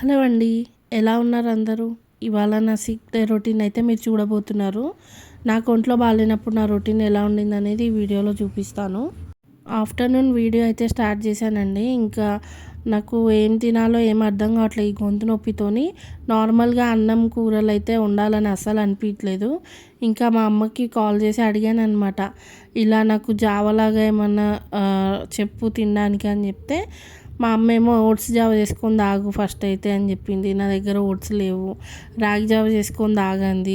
Hello అండి. ఎలా ఉన్నారు అందరూ? ఇవాళ నా సిక్ డే రొటీన్ అయితే మీరు చూడబోతున్నారు. నాకు ఒంట్లో బాగాలేనప్పుడు నా రొటీన్ ఎలా ఉండిందనేది ఈ వీడియోలో చూపిస్తాను. ఆఫ్టర్‌నూన్ వీడియో అయితే స్టార్ట్ చేశానండి. ఇంకా నాకు ఏం తినాలో ఏం అర్థం కావట్లేదు. ఈ గొంతు నొప్పితోని నార్మల్‌గా అన్నం కూరలైతే వండాలని అస్సలు అనిపియట్లేదు. ఇంకా మా అమ్మకి కాల్ చేసి అడిగాననమాట. ఇలా నాకు జావలాగా ఏమన్నా చెప్పు తినడానికి అని చెప్తే, మా అమ్మేమో ఓట్స్ జావ చేసుకొని తాగు ఫస్ట్ అయితే అని చెప్పింది. నా దగ్గర ఓట్స్ లేవు. రాగి జావ చేసుకొని తాగంది.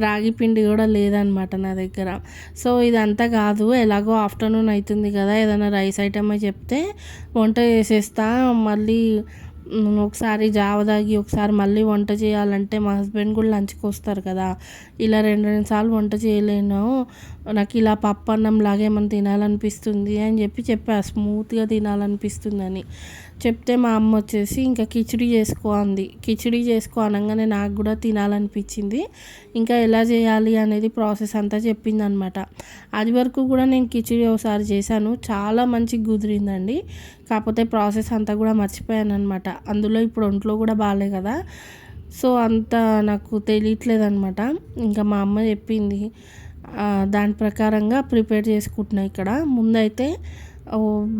రాగి పిండి కూడా లేదనమాట నా దగ్గర. సో ఇదంతా కాదు, ఎలాగో ఆఫ్టర్‌నూన్ అవుతుంది కదా, ఏదైనా రైస్ ఐటమే చెప్తే వంట చేసేస్తా. మళ్ళీ ఒకసారి జావ తాగి ఒకసారి మళ్ళీ వంట చేయాలంటే మా హస్బెండ్ కూడా లంచ్‌కి వస్తారు కదా, ఇలా 2 సార్లు వంట చేయలేను. నాకు ఇలా పప్పు అన్నం లాగా ఏమైనా తినాలనిపిస్తుంది అని చెప్పా. స్మూత్‌గా తినాలనిపిస్తుందని చెప్తే మా అమ్మ వచ్చేసి ఇంకా కిచిడి చేసుకో అంది. కిచిడి చేసుకో అనగానే నాకు కూడా తినాలనిపించింది. ఇంకా ఎలా చేయాలి అనేది ప్రాసెస్ అంతా చెప్పిందనమాట. అది వరకు కూడా నేను కిచిడి ఒకసారి చేశాను, చాలా మంచిగా కుదిరిందండి. కాకపోతే ప్రాసెస్ అంతా కూడా మర్చిపోయాను అనమాట. అందులో ఇప్పుడు ఒంట్లో కూడా బాగాలే కదా, సో అంత నాకు తెలియట్లేదనమాట. ఇంకా మా అమ్మ చెప్పింది, దాని ప్రకారంగా ప్రిపేర్ చేసుకుంటున్నా. ఇక్కడ ముందైతే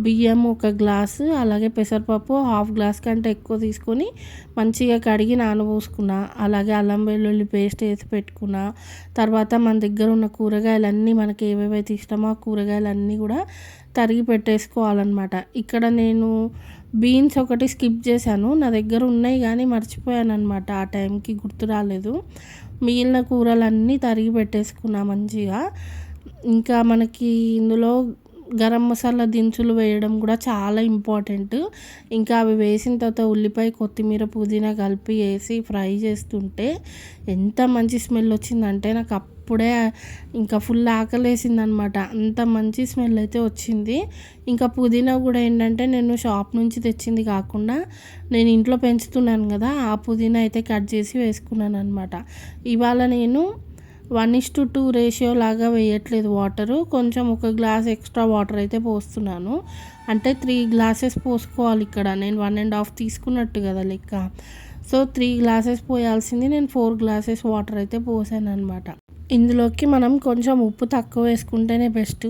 బియ్యం ఒక గ్లాసు, అలాగే పెసరపప్పు హాఫ్ గ్లాస్ కంటే ఎక్కువ తీసుకొని మంచిగా కడిగి నానబోసుకున్నా. అలాగే అల్లం వెల్లుల్లి పేస్ట్ వేసి పెట్టుకున్నా. తర్వాత మన దగ్గర ఉన్న కూరగాయలన్నీ మనకి ఏవేవైతే ఇష్టమో ఆ కూరగాయలన్నీ కూడా తరిగి పెట్టేసుకోవాలన్నమాట. ఇక్కడ నేను బీన్స్ ఒకటి స్కిప్ చేశాను. నా దగ్గర ఉన్నాయి కానీ మర్చిపోయాను అనమాట, ఆ టైంకి గుర్తు రాలేదు. మిగిలిన కూరలన్నీ తరిగి పెట్టేసుకున్నా మంచిగా. ఇంకా మనకి ఇందులో గరం మసాలా దినుసులు వేయడం కూడా చాలా ఇంపార్టెంట్. ఇంకా అవి వేసిన తర్వాత ఉల్లిపాయ, కొత్తిమీర, పుదీనా కలిపి వేసి ఫ్రై చేస్తుంటే ఎంత మంచి స్మెల్ వచ్చిందంటే నాకు అప్పుడే ఇంకా ఫుల్ ఆకలేసిందనమాట. అంత మంచి స్మెల్ అయితే వచ్చింది. ఇంకా పుదీనా కూడా ఏంటంటే నేను షాప్ నుంచి తెచ్చింది కాకుండా నేను ఇంట్లో పెంచుతున్నాను కదా, ఆ పుదీనా అయితే కట్ చేసి వేసుకున్నాను అనమాట. ఇవాళ నేను 1:2 రేషియో లాగా వేయట్లేదు వాటరు, కొంచెం ఒక గ్లాస్ ఎక్స్ట్రా వాటర్ అయితే పోస్తున్నాను. అంటే 3 గ్లాసెస్ పోసుకోవాలి ఇక్కడ. నేను 1.5 తీసుకున్నట్టు కదా లెక్క. సో 3 గ్లాసెస్ పోయాల్సింది నేను 4 గ్లాసెస్ వాటర్ అయితే పోసాను అనమాట. ఇందులోకి మనం కొంచెం ఉప్పు తక్కువ వేసుకుంటేనే బెస్ట్.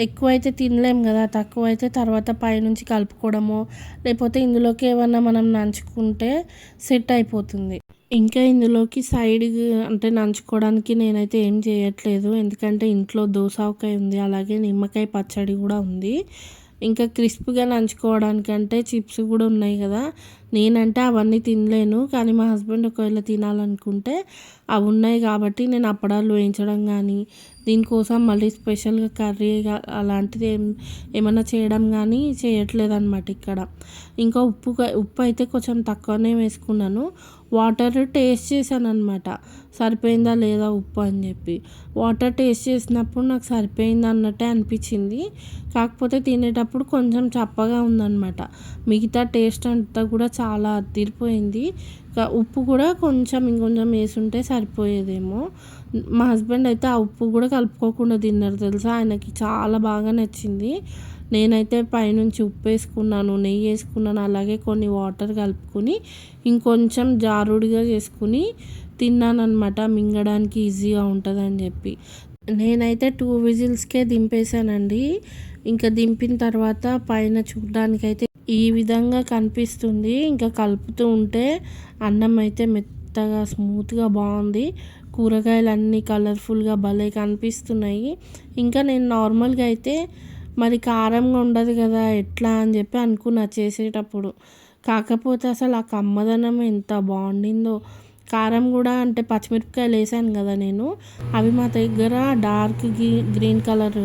ఎక్కువ అయితే తినలేం కదా, తక్కువ అయితే తర్వాత పైనుంచి కలుపుకోవడము, లేకపోతే ఇందులోకి ఏమన్నా మనం నంచుకుంటే సెట్ అయిపోతుంది. ఇంకా ఇందులోకి సైడ్ అంటే నంచుకోవడానికి నేనైతే ఏం చేయట్లేదు, ఎందుకంటే ఇంట్లో దోసకాయ ఉంది, అలాగే నిమ్మకాయ పచ్చడి కూడా ఉంది. ఇంకా క్రిస్ప్గా నంచుకోవడానికంటే చిప్స్ కూడా ఉన్నాయి కదా. నేనంటే అవన్నీ తినలేను, కానీ మా హస్బెండ్ ఒకవేళ తినాలనుకుంటే అవి ఉన్నాయి కాబట్టి నేను అప్పడాలు వేయించడం కానీ, దీనికోసం మళ్ళీ స్పెషల్గా కర్రీ అలాంటిది ఏమన్నా చేయడం కానీ చేయట్లేదన్నమాట ఇక్కడ. ఇంకా ఉప్పు అయితే కొంచెం తక్కువనే వేసుకున్నాను. వాటర్ టేస్ట్ చేశాను అనమాట, సరిపోయిందా లేదా ఉప్పు అని చెప్పి. వాటర్ టేస్ట్ చేసినప్పుడు నాకు సరిపోయింది అన్నట్టే అనిపించింది. కాకపోతే తినేటప్పుడు కొంచెం చప్పగా ఉందన్నమాట. మిగతా టేస్ట్ అంతా కూడా చాలా అదిరిపోయింది. ఉప్పు కూడా ఇంకొంచెం వేసుంటే సరిపోయేదేమో. మా హస్బెండ్ అయితే ఆ ఉప్పు కూడా కలుపుకోకుండా తిన్నారు తెలుసా, ఆయనకి చాలా బాగా నచ్చింది. నేనైతే పైనుంచి ఉప్పు వేసుకున్నాను, నెయ్యి వేసుకున్నాను, అలాగే కొన్ని వాటర్ కలుపుకొని ఇంకొంచెం జారుడిగా చేసుకుని తిన్నానమాట, మింగడానికి ఈజీగా ఉంటుందని చెప్పి. నేనైతే 2 విజిల్స్కే దింపేశానండి. ఇంకా దింపిన తర్వాత పైన చూడడానికైతే ఈ విధంగా కనిపిస్తుంది. ఇంకా కలుపుతూ ఉంటే అన్నం అయితే మెత్తగా స్మూత్గా బాగుంది. కూరగాయలు అన్నీ కలర్ఫుల్గా భలే కనిపిస్తున్నాయి. ఇంకా నేను నార్మల్గా అయితే మరి కారంగా ఉండదు కదా ఎట్లా అని చెప్పి అనుకున్నా చేసేటప్పుడు. కాకపోతే అసలు ఆ కమ్మదనం ఎంత బాగుండిందో. కారం కూడా అంటే పచ్చిమిరపకాయలు వేసాను కదా నేను, అవి మా దగ్గర డార్క్ గ్రీన్ కలర్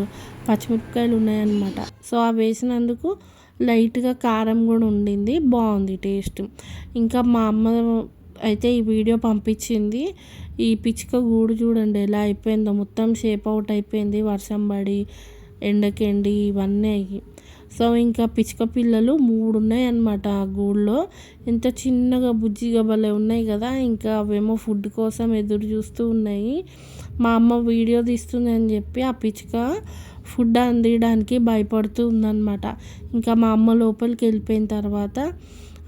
పచ్చిమిరపకాయలు ఉన్నాయన్నమాట. సో అవి వేసినందుకు లైట్గా కారం కూడా ఉండింది, బాగుంది టేస్ట్. ఇంకా మా అమ్మ అయితే ఈ వీడియో పంపించింది. ఈ పిచ్చుక గూడు చూడండి ఎలా అయిపోయిందో, మొత్తం షేప్ అవుట్ అయిపోయింది, వర్షం పడి ఎండకెండి ఇవన్నీ అయ్యి. సో ఇంకా పిచ్చుక పిల్లలు 3 ఉన్నాయన్నమాట ఆ గూడులో. ఎంత చిన్నగా బుజ్జిగా భలే ఉన్నాయి కదా. ఇంకా అవేమో ఫుడ్ కోసం ఎదురు చూస్తూ ఉన్నాయి. మా అమ్మ వీడియో తీస్తుంది అని చెప్పి ఆ పిచ్చుక ఫుడ్ అందియడానికి భయపడుతూ ఉందన్నమాట. ఇంకా మా అమ్మ లోపలికి వెళ్ళిపోయిన తర్వాత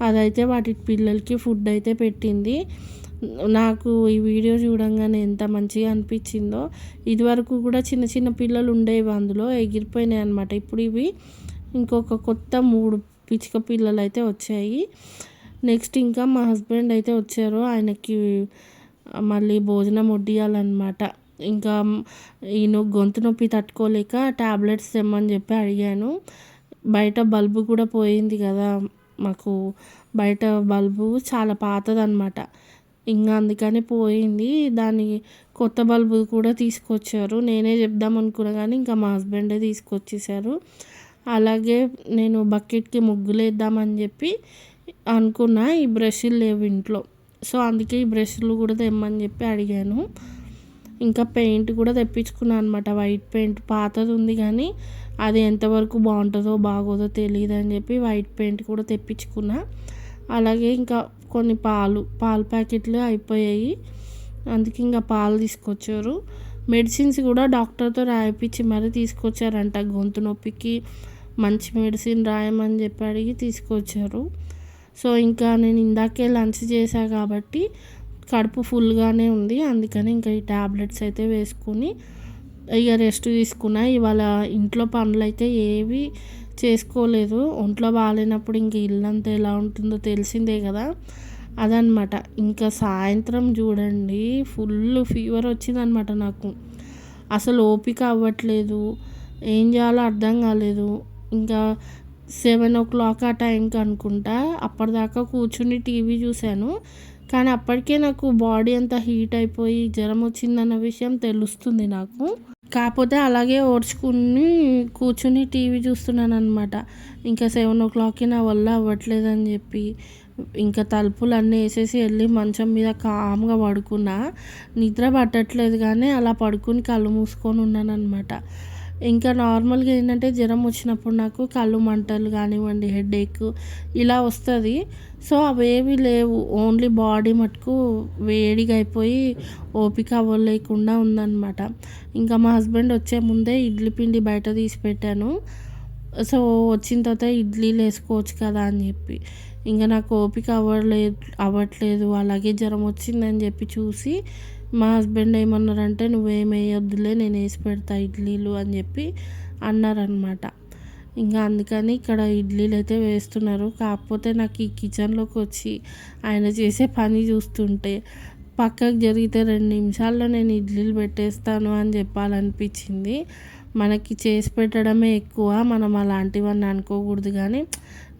అదైతే వాటి పిల్లలకి ఫుడ్ అయితే పెట్టింది. నాకు ఈ వీడియో చూడంగానే ఎంత మంచిగా అనిపించిందో. ఇదివరకు కూడా చిన్న చిన్న పిల్లలు ఉండేవి, అందులో ఎగిరిపోయినాయి అనమాట. ఇప్పుడు ఇవి ఇంకొక కొత్త 3 పిచ్చుక పిల్లలు అయితే వచ్చాయి. నెక్స్ట్ ఇంకా మా హస్బెండ్ అయితే వచ్చారు, ఆయనకి మళ్ళీ భోజనం వడ్డియాలన్నమాట. ఇంకా ఈయన గొంతు నొప్పి తట్టుకోలేక టాబ్లెట్స్ తెమ్మని చెప్పి అడిగాను. బయట బల్బు కూడా పోయింది కదా, మాకు బయట బల్బు చాలా పాతదన్నమాట. ఇంకా అందుకని పోయింది, దాని కొత్త బల్బు కూడా తీసుకొచ్చారు. నేనే చెప్దాం అనుకున్నా కానీ ఇంకా మా హస్బెండే తీసుకొచ్చేసారు. అలాగే నేను బకెట్కి ముగ్గులు వేద్దామని చెప్పి అనుకున్నా, ఈ బ్రష్లు లేవు ఇంట్లో. సో అందుకే ఈ బ్రష్లు కూడా తెమ్మని చెప్పి అడిగాను. ఇంకా పెయింట్ కూడా తెప్పించుకున్నాను అనమాట, వైట్ పెయింట్. పాతది ఉంది కానీ అది ఎంతవరకు బాగుంటుందో బాగోదో తెలియదు అని చెప్పి వైట్ పెయింట్ కూడా తెప్పించుకున్నా. అలాగే ఇంకా కొన్ని పాలు ప్యాకెట్లు అయిపోయాయి, అందుకే ఇంకా పాలు తీసుకొచ్చారు. మెడిసిన్స్ కూడా డాక్టర్తో రాయిపించి మరీ తీసుకొచ్చారంట. గొంతు నొప్పికి మంచి మెడిసిన్ రాయమని చెప్పి అడిగి తీసుకొచ్చారు. సో ఇంకా నేను ఇందాకే లంచ్ చేశా కాబట్టి కడుపు ఫుల్గానే ఉంది, అందుకని ఇంకా ఈ ట్యాబ్లెట్స్ అయితే వేసుకుని ఇక రెస్ట్ తీసుకున్నా. ఇవాళ ఇంట్లో పనులు అయితే ఏవి చేసుకోలేదు. ఒంట్లో బాగాలేనప్పుడు ఇంక ఇల్లంతా ఎలా ఉంటుందో తెలిసిందే కదా, అదనమాట. ఇంకా సాయంత్రం చూడండి, ఫుల్ ఫీవర్ వచ్చిందనమాట నాకు. అసలు ఓపిక అవ్వట్లేదు, ఏం చేయాలో అర్థం కాలేదు. ఇంకా 7 o'clock ఆ టైంకి అనుకుంటా, అప్పటిదాకా కూర్చుని టీవీ చూశాను. కానీ అప్పటికే నాకు బాడీ అంతా హీట్ అయిపోయి జ్వరం వచ్చిందన్న విషయం తెలుస్తుంది నాకు. కాకపోతే అలాగే ఓడ్చుకుని కూర్చుని టీవీ చూస్తున్నాను అనమాట. ఇంకా 7 o'clockకి నా వల్ల అవ్వట్లేదని చెప్పి ఇంకా తలుపులు అన్నీ వేసేసి వెళ్ళి మంచం మీద కామ్గా పడుకున్నా. నిద్ర పట్టట్లేదు కానీ అలా పడుకుని కళ్ళు మూసుకొని ఉన్నాను అనమాట. ఇంకా నార్మల్గా ఏంటంటే జ్వరం వచ్చినప్పుడు నాకు కళ్ళు మంటలు కానివ్వండి, హెడేక్ ఇలా వస్తుంది. సో అవేవి లేవు, ఓన్లీ బాడీ మటుకు వేడిగా అయిపోయి ఓపిక అవ్వలేకుండా ఉందన్నమాట. ఇంకా మా హస్బెండ్ వచ్చే ముందే ఇడ్లీ పిండి బయట తీసి పెట్టాను. సో వచ్చిన తర్వాత ఇడ్లీలు వేసుకోవచ్చు కదా అని చెప్పి, ఇంకా నాకు ఓపిక అవ్వట్లేదు. అలాగే జ్వరం వచ్చిందని చెప్పి చూసి మా హస్బెండ్ ఏమన్నారంటే, నువ్వేం వేయొద్దులే నేను వేసి పెడతా ఇడ్లీలు అని చెప్పి అన్నారనమాట. ఇంకా అందుకని ఇక్కడ ఇడ్లీలు అయితే వేస్తున్నారు. కాకపోతే నాకు ఈ కిచెన్లోకి వచ్చి ఆయన చేసే పని చూస్తుంటే పక్కకు జరిగితే 2 నిమిషాల్లో నేను ఇడ్లీలు పెట్టేస్తాను అని చెప్పాలనిపించింది. మనకి చేసి పెట్టడమే ఎక్కువ, మనం అలాంటివన్నీ అనుకోకూడదు. కానీ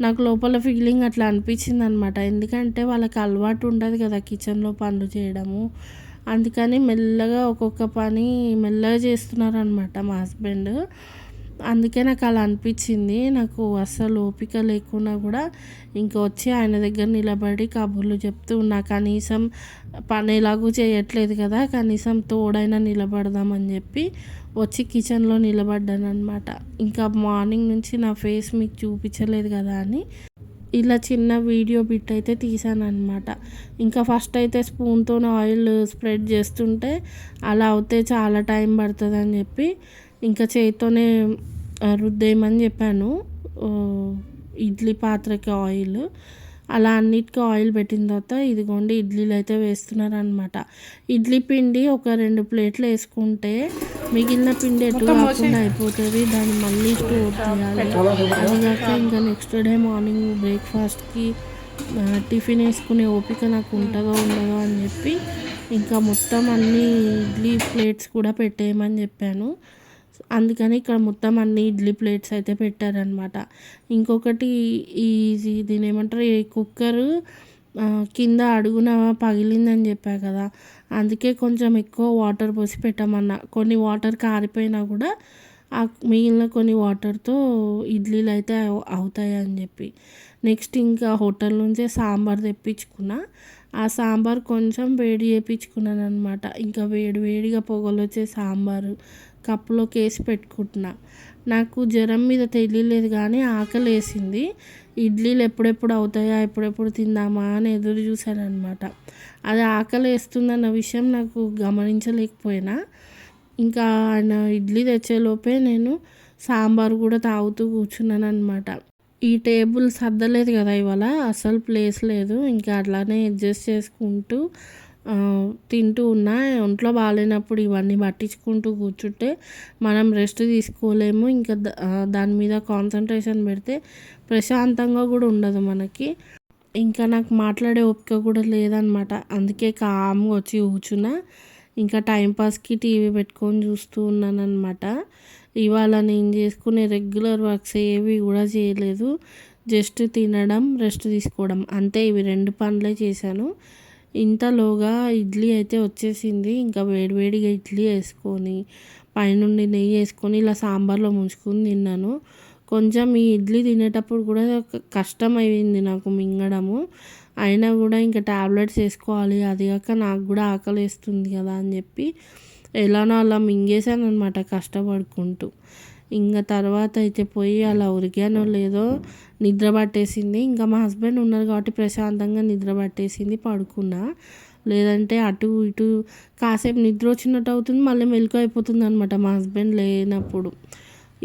నాకు లోపల ఫీలింగ్ అట్లా అనిపించింది అనమాట. ఎందుకంటే వాళ్ళకి అలవాటు ఉండదు కదా కిచెన్లో పనులు చేయడము. అందుకని మెల్లగా ఒక్కొక్క పని మెల్లగా చేస్తున్నారనమాట మా హస్బెండ్. అందుకే నాకు అలా అనిపించింది. నాకు అస్సలు ఓపిక లేకున్నా కూడా ఇంకా వచ్చి ఆయన దగ్గర నిలబడి కబుర్లు చెప్తూ ఉన్నా. కనీసం పని ఎలాగూ చేయట్లేదు కదా, కనీసం తోడైనా నిలబడదామని చెప్పి వచ్చి కిచెన్లో నిలబడ్డాను అనమాట. ఇంకా మార్నింగ్ నుంచి నా ఫేస్ మీకు చూపించలేదు కదా అని ఇలా చిన్న వీడియో బిట్ అయితే తీసాను అనమాట. ఇంకా ఫస్ట్ అయితే స్పూన్తో ఆయిల్ స్ప్రెడ్ చేస్తుంటే అలా అవుతే చాలా టైం పడుతుంది అని చెప్పి ఇంకా చేతితోనే రుద్దేయమని చెప్పాను ఇడ్లీ పాత్రకి ఆయిల్. అలా అన్నిటికీ ఆయిల్ పెట్టిన తర్వాత ఇదిగోండి ఇడ్లీలు అయితే వేస్తున్నారు అనమాట. ఇడ్లీ పిండి ఒక 2 ప్లేట్లు వేసుకుంటే మిగిలిన పిండి ఎటు కాకుండా అయిపోతుంది, దాన్ని మళ్ళీ స్టోర్ చేయాలి. అదిగాక ఇంకా నెక్స్ట్ డే మార్నింగ్ బ్రేక్ఫాస్ట్కి టిఫిన్ వేసుకునే ఓపిక నాకు ఉంటుందో ఉండదో అని చెప్పి ఇంకా మొత్తం అన్ని ఇడ్లీ ప్లేట్స్ కూడా పెట్టేయమని చెప్పాను. అందుకని ఇక్కడ మొత్తం అన్ని ఇడ్లీ ప్లేట్స్ అయితే పెట్టారనమాట. ఇంకొకటి దీని ఏమంటారు, ఈ కుక్కరు కింద అడుగున పగిలిందని చెప్పా కదా, అందుకే కొంచెం ఎక్కువ వాటర్ పోసి పెట్టమన్నా. కొన్ని వాటర్ కారిపోయినా కూడా మిగిలిన కొన్ని వాటర్తో ఇడ్లీలు అయితే అవుతాయి అని చెప్పి. నెక్స్ట్ ఇంకా హోటల్ నుంచే సాంబార్ తెప్పించుకున్నా. ఆ సాంబార్ కొంచెం వేడి చేయించుకున్నాను అనమాట. ఇంకా వేడిగా పొగలు వచ్చే సాంబారు కప్పులోకి వేసి పెట్టుకుంటున్నా. నాకు జ్వరం మీద తెలియలేదు కానీ ఆకలి వేసింది. ఇడ్లీలు ఎప్పుడెప్పుడు అవుతాయా, ఎప్పుడెప్పుడు తిందామా అని ఎదురు చూశానమాట. అది ఆకలి వేస్తుందన్న విషయం నాకు గమనించలేకపోయినా. ఇంకా ఆయన ఇడ్లీ తెచ్చేలోపే నేను సాంబార్ కూడా తాగుతూ కూర్చున్నాను అనమాట. ఈ టేబుల్ సర్దలేదు కదా ఇవాళ, అసలు ప్లేస్ లేదు. ఇంకా అట్లానే అడ్జస్ట్ చేసుకుంటూ తింటూ ఉన్నా. ఒంట్లో బాగాలేనప్పుడు ఇవన్నీ పట్టించుకుంటూ కూర్చుంటే మనం రెస్ట్ తీసుకోలేము. ఇంకా దాని మీద కాన్సన్ట్రేషన్ పెడితే ప్రశాంతంగా కూడా ఉండదు మనకి. ఇంకా నాకు మాట్లాడే ఓపిక కూడా లేదనమాట. అందుకే కామ్గా వచ్చి కూర్చున్నా. ఇంకా టైంపాస్కి టీవీ పెట్టుకొని చూస్తూ ఉన్నానన్నమాట. ఇవాళ నేను చేసుకునే రెగ్యులర్ వర్క్స్ ఏవి కూడా చేయలేదు. జస్ట్ తినడం, రెస్ట్ తీసుకోవడం అంతే. ఇవి 2 పనులే చేశాను. ఇంతలోగా ఇడ్లీ అయితే వచ్చేసింది. ఇంకా వేడివేడిగా ఇడ్లీ వేసుకొని పైనుండి నెయ్యి వేసుకొని ఇలా సాంబార్లో ముంచుకొని తిన్నాను. కొంచెం ఈ ఇడ్లీ తినేటప్పుడు కూడా కష్టం అయింది నాకు మింగడము. అయినా కూడా ఇంకా టాబ్లెట్స్ వేసుకోవాలి, అది కాక నాకు కూడా ఆకలేస్తుంది కదా అని చెప్పి ఎలానో అలా మింగేసాను అనమాట కష్టపడుకుంటూ. ఇంకా తర్వాత అయితే పోయి అలా ఉరిగానో లేదో నిద్ర పట్టేసింది. ఇంకా మా హస్బెండ్ ఉన్నారు కాబట్టి ప్రశాంతంగా నిద్ర పట్టేసింది, పడుకున్నా. లేదంటే అటు ఇటు కాసేపు నిద్ర వచ్చినట్టు అవుతుంది, మళ్ళీ మెలకువ అయిపోతుంది అనమాట మా హస్బెండ్ లేనప్పుడు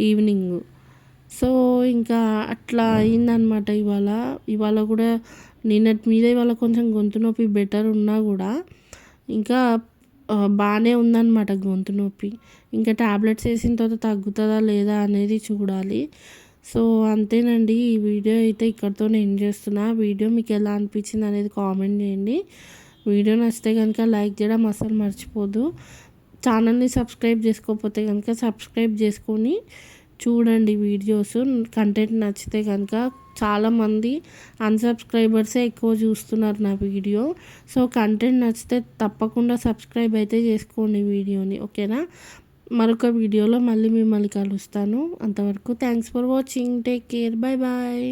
ఈవినింగ్. సో ఇంకా అట్లా అయిందనమాట ఇవాళ. ఇవాళ కూడా నిన్నటి మీద ఇవాళ కొంచెం గొంతు నొప్పి బెటర్ ఉన్నా కూడా ఇంకా బాగానే ఉందన్నమాట గొంతు నొప్పి. ఇంకా ట్యాబ్లెట్స్ వేసిన తర్వాత తగ్గుతుందా లేదా అనేది చూడాలి. సో అంతేనండి, ఈ వీడియో అయితే ఇక్కడితో నేను చేస్తున్నా. వీడియో మీకు ఎలా అనిపించింది అనేది కామెంట్ చేయండి. వీడియో నచ్చితే కనుక లైక్ చేయడం అస్సలు మర్చిపోదు. ఛానల్ని సబ్స్క్రైబ్ చేసుకోకపోతే కనుక సబ్స్క్రైబ్ చేసుకొని చూడండి వీడియోస్. కంటెంట్ నచ్చితే కనుక చాలామంది అన్సబ్స్క్రైబర్సే ఎక్కువ చూస్తున్నారు నా వీడియో. సో కంటెంట్ నచ్చితే తప్పకుండా సబ్స్క్రైబ్ అయితే చేసుకోండి వీడియోని, ఓకేనా? మరొక వీడియోలో మళ్ళీ మిమ్మల్ని కలుస్తాను. అంతవరకు thanks for watching. Take care. Bye bye.